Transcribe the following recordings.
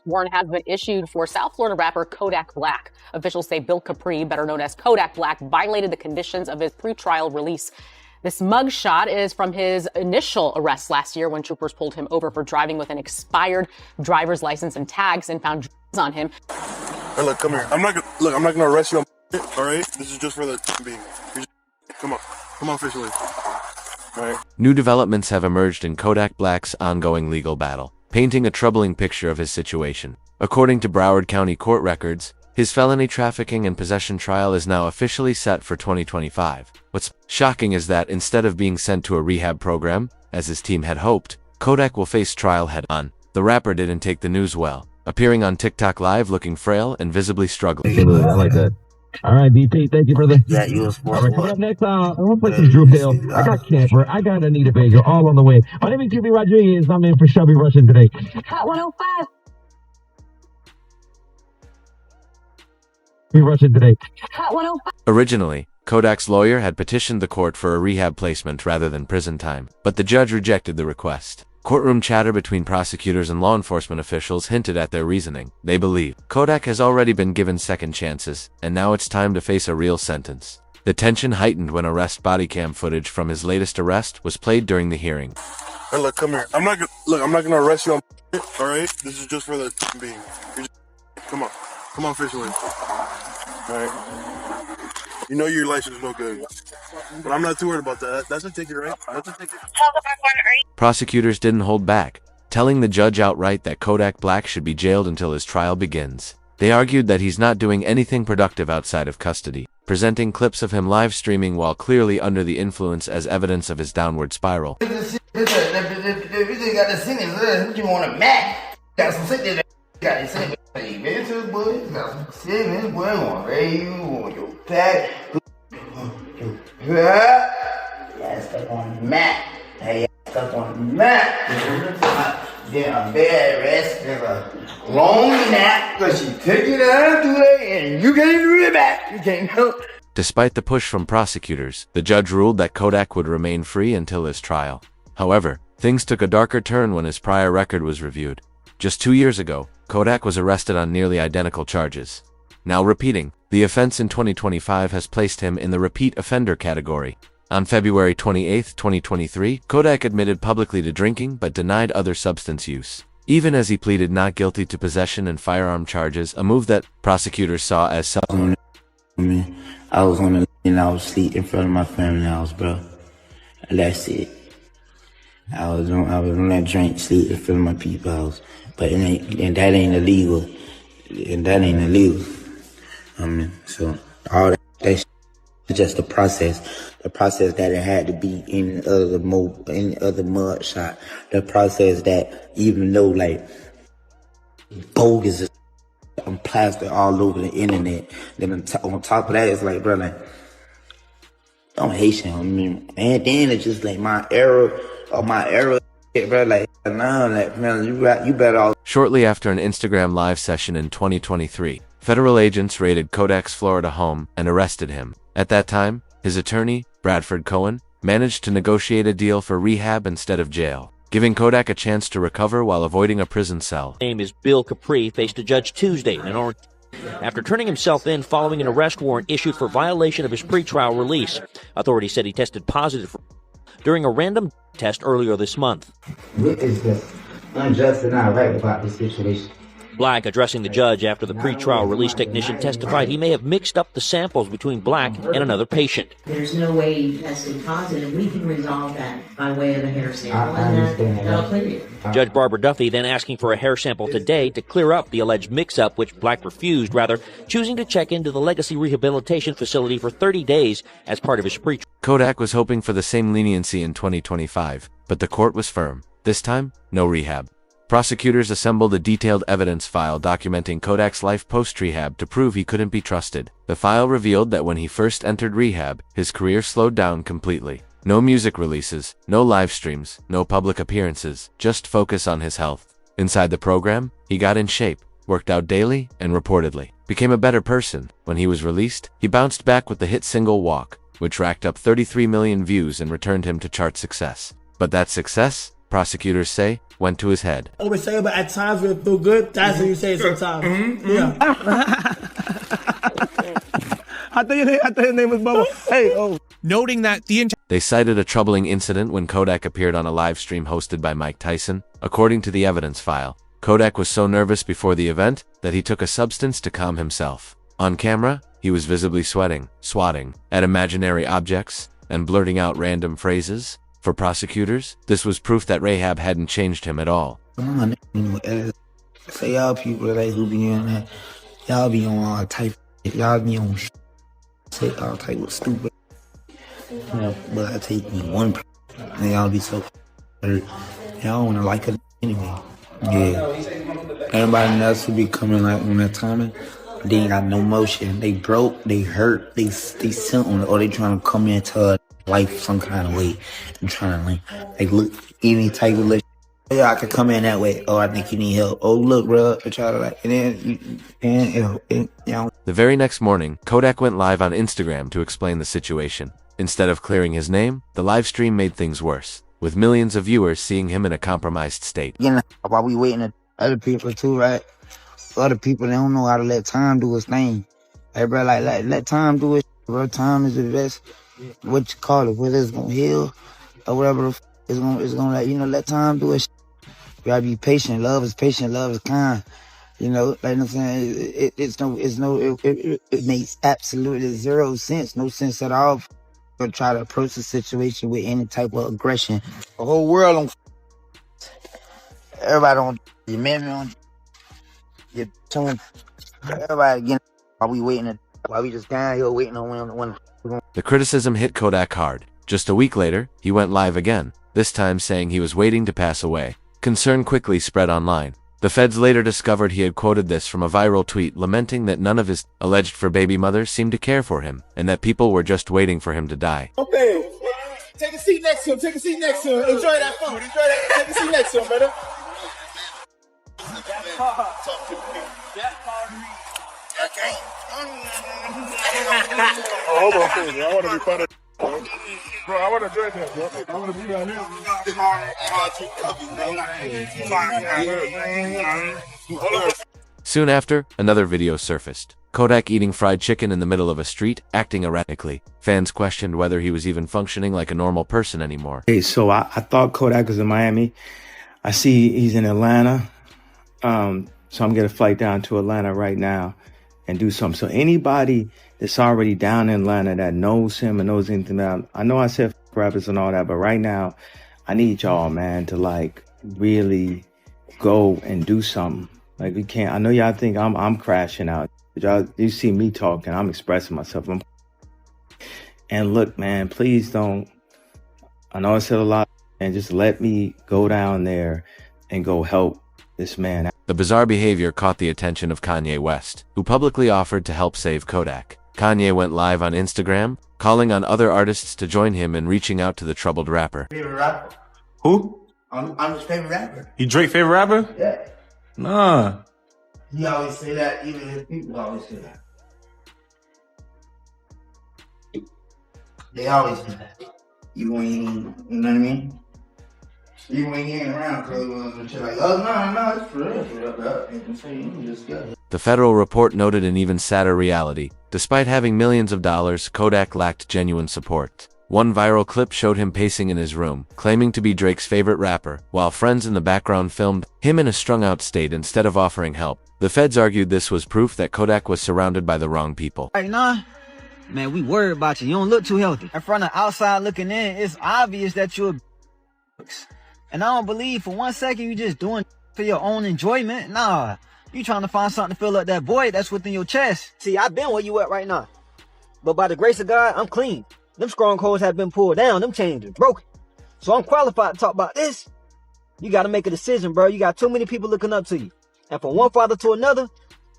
warrant has been issued for South Florida rapper Kodak Black. Officials say Bill Capri, better known as Kodak Black, violated the conditions of his pretrial release. This mugshot is from his initial arrest last year when troopers pulled him over for driving with an expired driver's license and tags and found drugs on him. Hey, look, come here. I'm not gonna arrest you on all right? This is just for the being. Come on, officially. All right. New developments have emerged in Kodak Black's ongoing legal battle, painting a troubling picture of his situation. According to Broward County court records, his felony trafficking and possession trial is now officially set for 2025. What's shocking is that instead of being sent to a rehab program, as his team had hoped, Kodak will face trial head-on. The rapper didn't take the news well, appearing on TikTok Live looking frail and visibly struggling. I like that. All right, DP, thank you for the... Yeah, you was All right, coming up next, I want to play some Drew Hill. I got Camper, I got Anita Baker, all on the way. My name is QB Rodriguez. I'm in for Shelby Russian today. Hot 105. Russian today. Hot 105. Originally, Kodak's lawyer had petitioned the court for a rehab placement rather than prison time, but the judge rejected the request. Courtroom chatter between prosecutors and law enforcement officials hinted at their reasoning. They believe Kodak has already been given second chances, and now it's time to face a real sentence. The tension heightened when arrest body cam footage from his latest arrest was played during the hearing. Hey, look, come here. I'm not gonna arrest you on all right? This is just for the being. Come on, officially. All right. You know your license is no good, but I'm not too worried about that. That's a ticket, right? That's a ticket. Prosecutors didn't hold back, telling the judge outright that Kodak Black should be jailed until his trial begins. They argued that he's not doing anything productive outside of custody, presenting clips of him live streaming while clearly under the influence as evidence of his downward spiral. Stuck on the mat. Hey, stuck on the mat. Then a bed rest, there's a long nap, because she took it out today, and you can't do it back. You can't help. Despite the push from prosecutors, the judge ruled that Kodak would remain free until his trial. However, things took a darker turn when his prior record was reviewed. Just 2 years ago, Kodak was arrested on nearly identical charges. Now repeating, the offense in 2025 has placed him in the repeat offender category. On February 28, 2023, Kodak admitted publicly to drinking but denied other substance use, even as he pleaded not guilty to possession and firearm charges, a move that prosecutors saw as I was on the and I was asleep in front of my family house, bro. That's it. I was on that drink, sleep in front of my people's house. But that ain't illegal. And that ain't illegal. So all that shit is just the process that it had to be in other mud shot. The process that even though like bogus is plastered all over the internet, then on top of that it's like, bro, like I'm Haitian. And then it's just like my error, bro, like nah, like man, you better all. Shortly after an Instagram live session in 2023, federal agents raided Kodak's Florida home and arrested him. At that time, his attorney, Bradford Cohen, managed to negotiate a deal for rehab instead of jail, giving Kodak a chance to recover while avoiding a prison cell. Name is Bill Capri, faced a judge Tuesday in Orange after turning himself in following an arrest warrant issued for violation of his pretrial release. Authorities said he tested positive during a random test earlier this month. What is the unjust and not right about this situation? Black, addressing the judge after the pretrial release technician testified he may have mixed up the samples between Black and another patient. There's no way you tested positive. We can resolve that by way of a hair sample, and that'll clear you. Judge Barbara Duffy then asking for a hair sample today to clear up the alleged mix-up, which Black refused, rather choosing to check into the Legacy Rehabilitation Facility for 30 days as part of his pretrial. Kodak was hoping for the same leniency in 2025, but the court was firm. This time, no rehab. Prosecutors assembled a detailed evidence file documenting Kodak's life post-rehab to prove he couldn't be trusted. The file revealed that when he first entered rehab, his career slowed down completely. No music releases, no live streams, no public appearances, just focus on his health. Inside the program, he got in shape, worked out daily, and reportedly became a better person. When he was released, he bounced back with the hit single Walk, which racked up 33 million views and returned him to chart success. But that success, prosecutors say, went to his head. I always say, but at times when it feel good, that's when you say it sometimes. Yeah. I thought your name was Bubba. Hey, oh. Noting that They cited a troubling incident when Kodak appeared on a live stream hosted by Mike Tyson. According to the evidence file, Kodak was so nervous before the event that he took a substance to calm himself. On camera, he was visibly sweating, swatting at imaginary objects, and blurting out random phrases. For prosecutors, this was proof that rehab hadn't changed him at all. Say y'all people like who be on that, y'all be on all type, y'all be on say all type of stupid. But I take me one and y'all be so hurt. Y'all wanna like it anyway. Yeah. Everybody else who be coming like on that timing, they ain't got no motion. They broke, they hurt, they sit on it, or they trying to come into life some kind of way. I'm trying to like look any type of look. Yeah, I could come in that way. Oh, I think you need help. Oh, look, bro. I try to like, and then you know. The very next morning, Kodak went live on Instagram to explain the situation. Instead of clearing his name, the live stream made things worse, with millions of viewers seeing him in a compromised state. You know, while we waiting on other people too, right? Other people, they don't know how to let time do its thing. Hey, bro, like let time do it, bro. Time is the best. What you call it? Whether it's gonna heal or whatever, it's gonna let you know. Let time do it. You gotta be patient. Love is patient. Love is kind. You know, like what I'm saying. It makes absolutely zero sense. No sense at all. Or try to approach the situation with any type of aggression. The whole world on. Everybody on. Your man on. You're telling everybody again while we waiting. While we just down here waiting on when. The criticism hit Kodak hard. Just a week later, he went live again, this time saying he was waiting to pass away. Concern quickly spread online. The feds later discovered he had quoted this from a viral tweet lamenting that none of his alleged fur baby mothers seemed to care for him, and that people were just waiting for him to die. Okay. Take a seat next to him. Take a seat next to him. Enjoy that food. Enjoy that. Take a seat next to him, brother. Oh, hold on, please. I want to be part of bro, I want to join that, bro. I want to be down here. Soon after, another video surfaced. Kodak eating fried chicken in the middle of a street, acting erratically. Fans questioned whether he was even functioning like a normal person anymore. Hey, so I thought Kodak was in Miami. I see he's in Atlanta. So I'm going to flight down to Atlanta right now and do something. So anybody that's already down in Atlanta that knows him and knows anything about, I know I said rappers and all that, but right now I need y'all, man, to like really go and do something. Like we can't, I know y'all think I'm crashing out. But y'all, you see me talking, I'm expressing myself. And look, man, please don't, I know I said a lot, and just let me go down there and go help this man. The bizarre behavior caught the attention of Kanye West, who publicly offered to help save Kodak. Kanye went live on Instagram, calling on other artists to join him in reaching out to the troubled rapper. Favorite rapper? Who? I'm his favorite rapper. You Drake favorite rapper? Yeah. Nah. He always say that. Even his people always say that. They always say that. Even when you know what I mean? Even when you ain't around, cause and shit like, oh no, it's for real. The federal report noted an even sadder reality. Despite having millions of dollars, Kodak lacked genuine support. One viral clip showed him pacing in his room, claiming to be Drake's favorite rapper, while friends in the background filmed him in a strung-out state instead of offering help. The feds argued this was proof that Kodak was surrounded by the wrong people. Right now, man, we worried about you. You don't look too healthy. And from the outside looking in, it's obvious that you're a and I don't believe for 1 second you just doing for your own enjoyment. Nah, you trying to find something to fill up that void that's within your chest. See, I've been where you at right now. But by the grace of God, I'm clean. Them strongholds have been pulled down. Them chains are broken. So I'm qualified to talk about this. You got to make a decision, bro. You got too many people looking up to you. And from one father to another,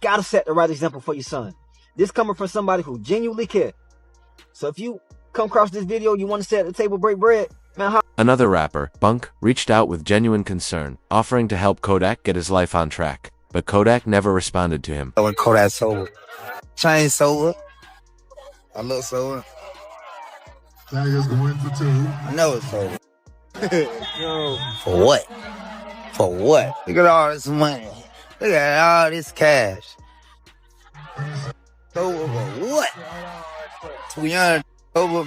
got to set the right example for your son. This coming from somebody who genuinely cares. So if you come across this video, you want to sit at the table, break bread, man, Another rapper, Bunk, reached out with genuine concern, offering to help Kodak get his life on track. But Kodak never responded to him. When Kodak sober. Chain sober. I look sober. Tigers going for two. I know it's sober. For what? For what? Look at all this money. Look at all this cash. Over what? 200 over.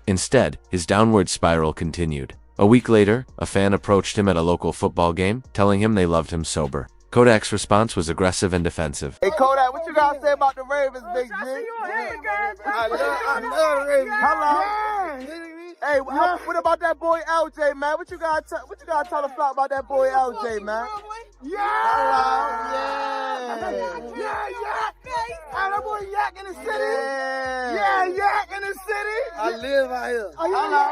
Instead, his downward spiral continued. A week later, a fan approached him at a local football game, telling him they loved him sober. Kodak's response was aggressive and defensive. Hey Kodak, what you gotta say about the Ravens, big G? I love the Ravens. Hello. Hey, what about that boy LJ, man? What you gotta tell the flock about that boy LJ, man? Yeah. Hello. Yeah. Hey, that boy Yak in the city. Yeah, Yak in the city. I live out here. Hello.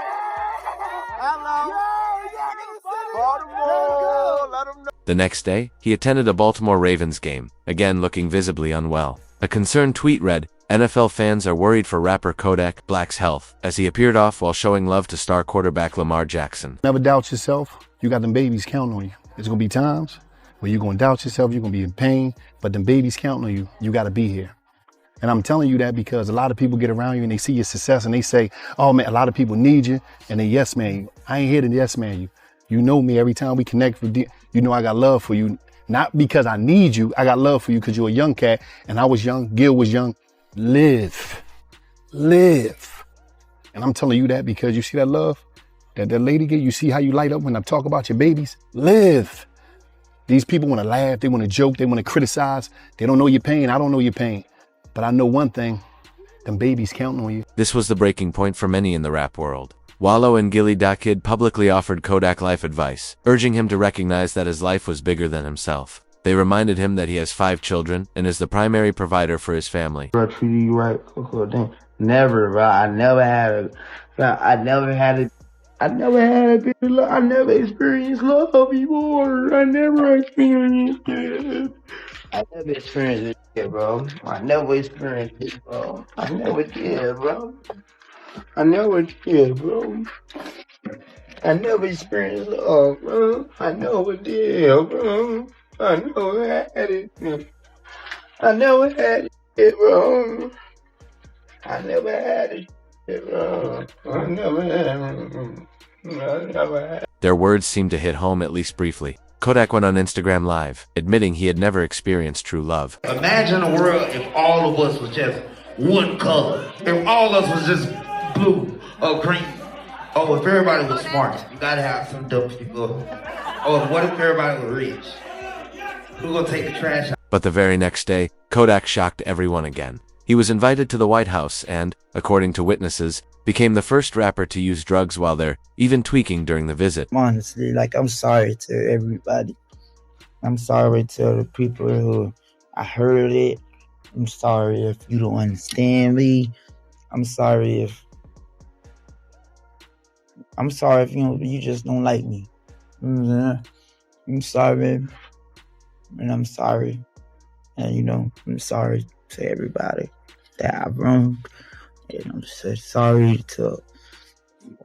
Yak in the city. Baltimore. Let him know. The next day, he attended a Baltimore Ravens game, again looking visibly unwell. A concerned tweet read, "NFL fans are worried for rapper Kodak Black's health," as he appeared off while showing love to star quarterback Lamar Jackson. Never doubt yourself. You got them babies counting on you. There's going to be times where you're going to doubt yourself, you're going to be in pain, but them babies counting on you. You got to be here. And I'm telling you that because a lot of people get around you and they see your success and they say, oh man, a lot of people need you, and they yes man you. I ain't here to yes man you. You know me, every time we connect with you, you know I got love for you. Not because I need you, I got love for you because you're a young cat and I was young, Gil was young. Live. And I'm telling you that because you see that love that lady get, you see how you light up when I talk about your babies? Live. These people want to laugh, they want to joke, they want to criticize. They don't know your pain, I don't know your pain. But I know one thing, them babies counting on you. This was the breaking point for many in the rap world. Wallow and Gilly Da Kid publicly offered Kodak life advice, urging him to recognize that his life was bigger than himself. They reminded him that he has 5 children and is the primary provider for his family. I treated you right, never, bro. I never had a bit of love. I never experienced love before. I never experienced it. I never experienced it, bro. I never experienced it, bro. I never did, bro. I never did, bro. I never experienced love, bro. I never did, bro. I never had it. I never had it, bro. I never had it, bro. I never had it. Their words seemed to hit home at least briefly. Kodak went on Instagram Live, admitting he had never experienced true love. Imagine a world if all of us was just one color. If all of us was just blue or green. Oh, if everybody was smart. You gotta have some dumb people. Oh, what if everybody was rich? Who's gonna take the trash out? But the very next day, Kodak shocked everyone again. He was invited to the White House and, according to witnesses, became the first rapper to use drugs while there, even tweaking during the visit. Honestly, I'm sorry to everybody. I'm sorry to the people who I heard it. I'm sorry if you don't understand me. I'm sorry if you just don't like me. I'm sorry, and I'm sorry, and I'm sorry to everybody that I wronged. And I'm so sorry to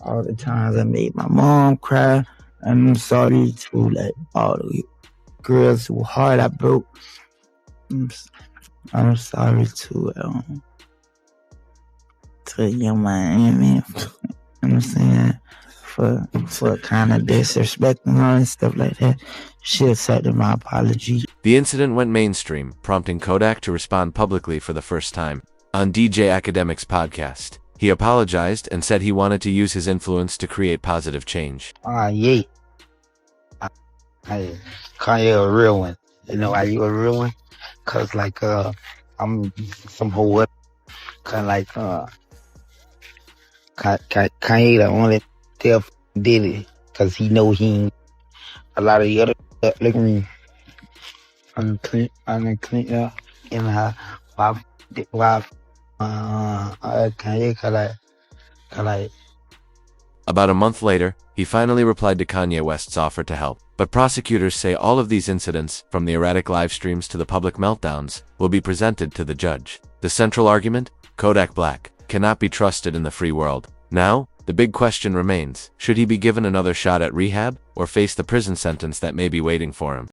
all the times I made my mom cry. And I'm sorry to all the girls whose heart I broke. I'm sorry to young Miami. You know what I'm saying? For kind of disrespecting her and stuff like that. She accepted my apology. The incident went mainstream, prompting Kodak to respond publicly for the first time. On DJ Academic's podcast, he apologized and said he wanted to use his influence to create positive change. Yeah. Kanye a real one. You know why you a real one? Cause I'm some whole Kanye the only self did it. Cause he know he ain't a lot of the other look at me. Unclean, yeah. And About a month later, he finally replied to Kanye West's offer to help. But prosecutors say all of these incidents, from the erratic live streams to the public meltdowns, will be presented to the judge. The central argument? Kodak Black cannot be trusted in the free world. Now, the big question remains, should he be given another shot at rehab, or face the prison sentence that may be waiting for him?